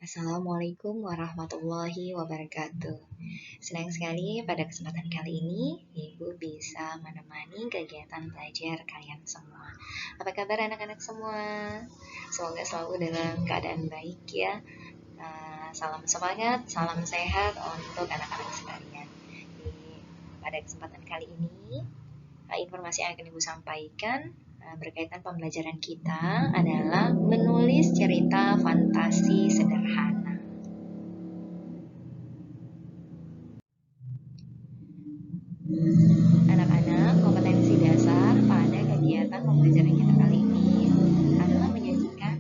Assalamualaikum warahmatullahi wabarakatuh. Senang sekali pada kesempatan kali ini Ibu bisa menemani kegiatan belajar kalian semua. Apa kabar anak-anak semua? Semoga selalu dalam keadaan baik ya. Salam semangat, salam sehat untuk anak-anak sekalian. Pada kesempatan kali ini, informasi yang akan Ibu sampaikan berkaitan pembelajaran kita adalah menulis cerita fantasi sederhana. Anak-anak, kompetensi dasar pada kegiatan pembelajaran kita kali ini adalah menyajikan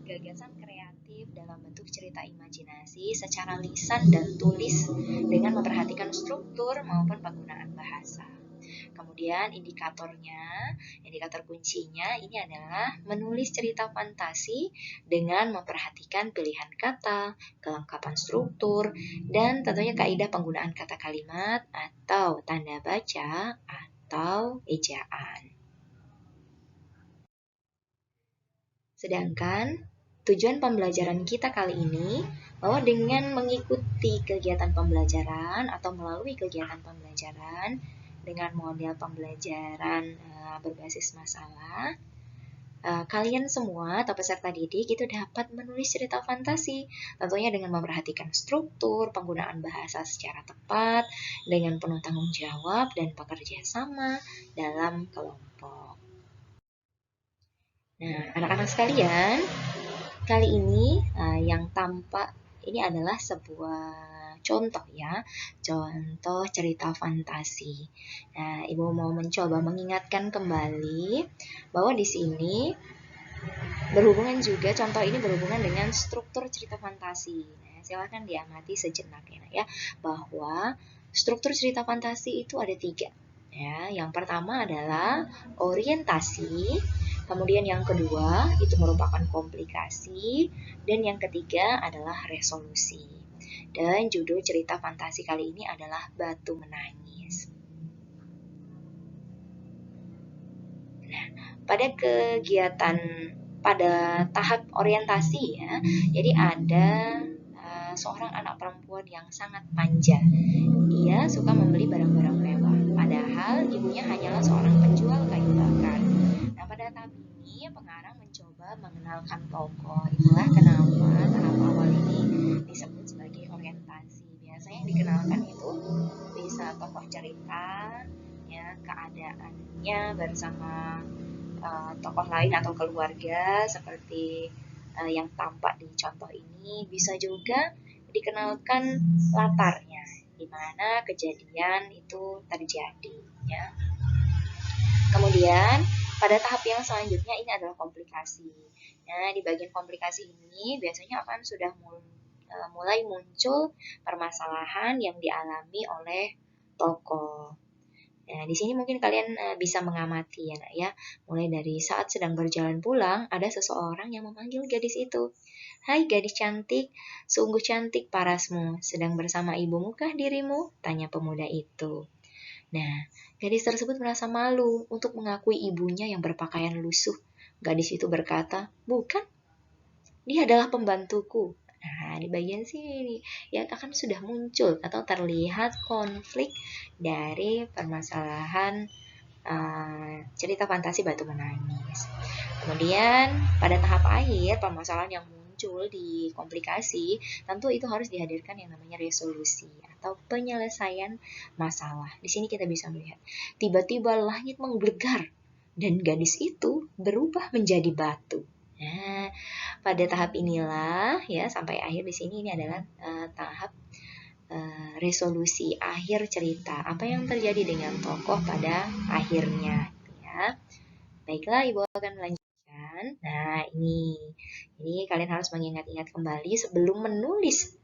gagasan kreatif dalam bentuk cerita imajinasi secara lisan dan tulis dengan memperhatikan struktur maupun penggunaan bahasa. Kemudian indikator kuncinya ini adalah menulis cerita fantasi dengan memperhatikan pilihan kata, kelengkapan struktur, dan tentunya kaidah penggunaan kata kalimat atau tanda baca atau ejaan. Sedangkan tujuan pembelajaran kita kali ini bahwa dengan mengikuti kegiatan pembelajaran atau melalui kegiatan pembelajaran dengan model pembelajaran berbasis masalah, kalian semua atau peserta didik itu dapat menulis cerita fantasi, tentunya dengan memperhatikan struktur, penggunaan bahasa secara tepat, dengan penuh tanggung jawab dan bekerja sama dalam kelompok. Nah, anak-anak sekalian, kali ini yang tampak ini adalah sebuah contoh ya, contoh cerita fantasi. Nah, Ibu mau mencoba mengingatkan kembali bahwa di sini berhubungan juga, contoh ini berhubungan dengan struktur cerita fantasi. Nah, silakan diamati sejenak ya, bahwa struktur cerita fantasi itu ada 3. Ya, yang pertama adalah orientasi, kemudian yang kedua itu merupakan komplikasi, dan yang ketiga adalah resolusi. Dan judul cerita fantasi kali ini adalah Batu Menangis. Nah, pada tahap orientasi ya, jadi ada seorang anak perempuan yang sangat manja. Ia suka membeli barang-barang mewah, padahal ibunya hanyalah seorang penjual kayu bakar. Nah, pada tahap ini pengarang mencoba mengenalkan tokoh. Itulah kenapa tahap awal ini disebut sebagai orientasi. Biasanya yang dikenalkan itu bisa tokoh cerita, ya, keadaannya bersama tokoh lain atau keluarga seperti yang tampak di contoh ini. Bisa juga dikenalkan latarnya, di mana kejadian itu terjadi ya. Kemudian pada tahap yang selanjutnya ini adalah komplikasi. Nah, di bagian komplikasi ini biasanya akan sudah mulai muncul permasalahan yang dialami oleh tokoh. Nah, di sini mungkin kalian bisa mengamati ya, ya. Mulai dari saat sedang berjalan pulang, ada seseorang yang memanggil gadis itu. "Hai gadis cantik, sungguh cantik parasmu. Sedang bersama ibumu kah dirimu?" tanya pemuda itu. Nah, gadis tersebut merasa malu untuk mengakui ibunya yang berpakaian lusuh. Gadis itu berkata, "Bukan, dia adalah pembantuku." Nah, di bagian sini ya akan sudah muncul atau terlihat konflik dari permasalahan cerita fantasi Batu Menangis. Kemudian pada tahap akhir permasalahan yang muncul di komplikasi, tentu itu harus dihadirkan yang namanya resolusi atau penyelesaian masalah. Di sini kita bisa melihat tiba-tiba langit menggelegar dan gadis itu berubah menjadi batu. Nah, pada tahap inilah ya sampai akhir di sini ini adalah tahap resolusi akhir cerita. Apa yang terjadi dengan tokoh pada akhirnya ya. Baiklah, Ibu akan melanjutkan. Nah, ini kalian harus mengingat-ingat kembali sebelum menulis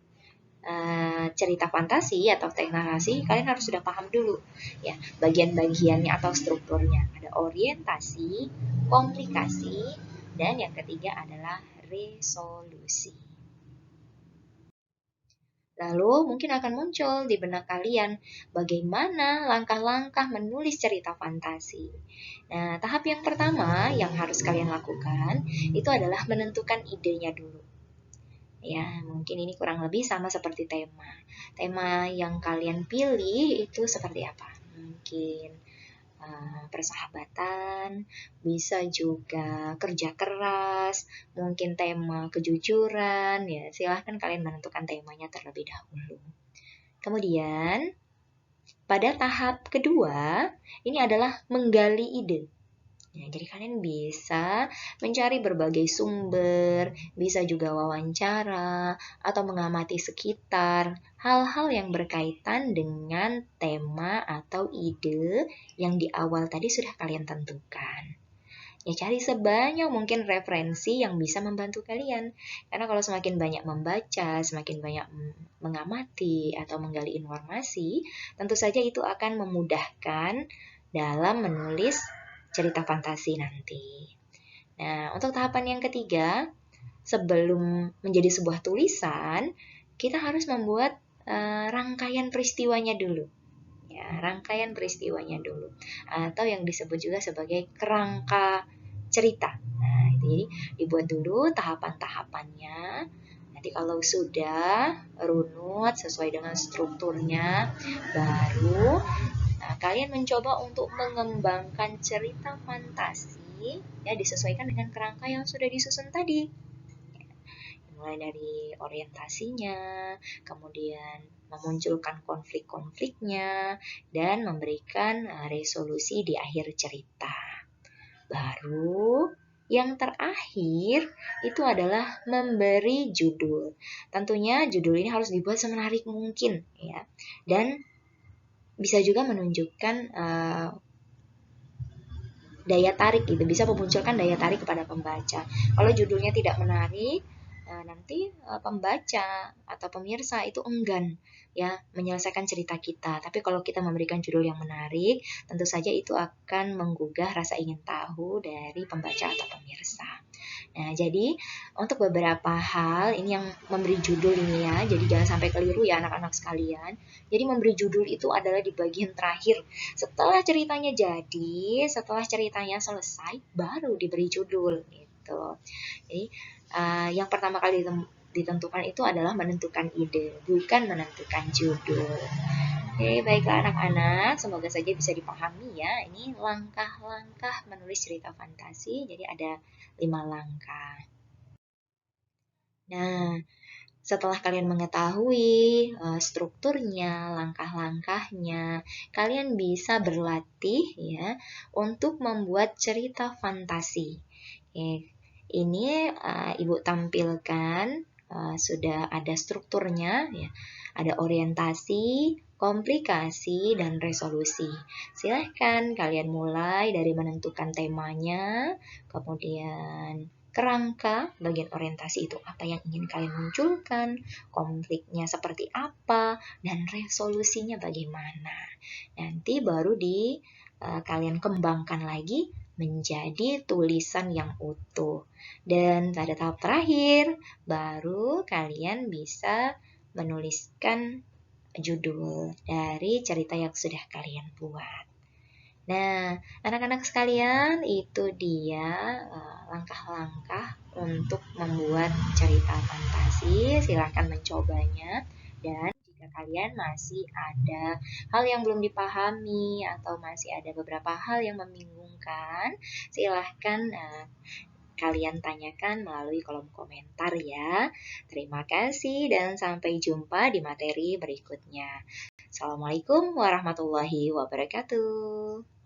cerita fantasi atau teks narasi, kalian harus sudah paham dulu ya bagian-bagiannya atau strukturnya. Ada orientasi, komplikasi, dan yang ketiga adalah resolusi. Lalu mungkin akan muncul di benak kalian bagaimana langkah-langkah menulis cerita fantasi. Nah, tahap yang pertama yang harus kalian lakukan itu adalah menentukan idenya dulu. Ya, mungkin ini kurang lebih sama seperti tema. Tema yang kalian pilih itu seperti apa? Mungkin persahabatan, bisa juga kerja keras, mungkin tema kejujuran, ya silahkan kalian menentukan temanya terlebih dahulu. Kemudian, pada tahap kedua, ini adalah menggali ide. Ya, jadi kalian bisa mencari berbagai sumber, bisa juga wawancara, atau mengamati sekitar hal-hal yang berkaitan dengan tema atau ide yang di awal tadi sudah kalian tentukan. Ya cari sebanyak mungkin referensi yang bisa membantu kalian. Karena kalau semakin banyak membaca, semakin banyak mengamati atau menggali informasi, tentu saja itu akan memudahkan dalam menulis cerita fantasi nanti. Nah, untuk tahapan yang ketiga, sebelum menjadi sebuah tulisan, kita harus membuat rangkaian peristiwanya dulu. Ya, rangkaian peristiwanya dulu. Atau yang disebut juga sebagai kerangka cerita. Nah, jadi dibuat dulu tahapan-tahapannya. Nanti kalau sudah runut sesuai dengan strukturnya, baru kalian mencoba untuk mengembangkan cerita fantasi ya disesuaikan dengan kerangka yang sudah disusun tadi. Mulai dari orientasinya, kemudian memunculkan konflik-konfliknya, dan memberikan resolusi di akhir cerita. Baru yang terakhir itu adalah memberi judul. Tentunya judul ini harus dibuat semenarik mungkin ya. Dan bisa juga menunjukkan daya tarik gitu, bisa memunculkan daya tarik kepada pembaca. Kalau judulnya tidak menarik, nanti pembaca atau pemirsa itu enggan ya menyelesaikan cerita kita. Tapi kalau kita memberikan judul yang menarik, tentu saja itu akan menggugah rasa ingin tahu dari pembaca atau pemirsa. Nah, jadi untuk beberapa hal ini yang memberi judul ini ya, jadi jangan sampai keliru ya anak-anak sekalian. Jadi memberi judul itu adalah di bagian terakhir. Setelah ceritanya jadi, setelah ceritanya selesai, baru diberi judul gitu. Jadi yang pertama kali ditentukan itu adalah menentukan ide, bukan menentukan judul. Oke, baiklah anak-anak, semoga saja bisa dipahami ya. Ini langkah-langkah menulis cerita fantasi, jadi ada 5 langkah. Nah, setelah kalian mengetahui strukturnya, langkah-langkahnya, kalian bisa berlatih ya untuk membuat cerita fantasi. Ini Ibu tampilkan sudah ada strukturnya ya. Ada orientasi, komplikasi, dan resolusi. Silahkan kalian mulai dari menentukan temanya, kemudian kerangka, bagian orientasi itu apa yang ingin kalian munculkan, konfliknya seperti apa, dan resolusinya bagaimana. Nanti baru kalian kembangkan lagi menjadi tulisan yang utuh. Dan pada tahap terakhir, baru kalian bisa menuliskan judul dari cerita yang sudah kalian buat. Nah, anak-anak sekalian, itu dia langkah-langkah untuk membuat cerita fantasi. Silahkan mencobanya. Dan jika kalian masih ada hal yang belum dipahami atau masih ada beberapa hal yang membingungkan, silahkan kalian tanyakan melalui kolom komentar ya. Terima kasih dan sampai jumpa di materi berikutnya. Assalamualaikum warahmatullahi wabarakatuh.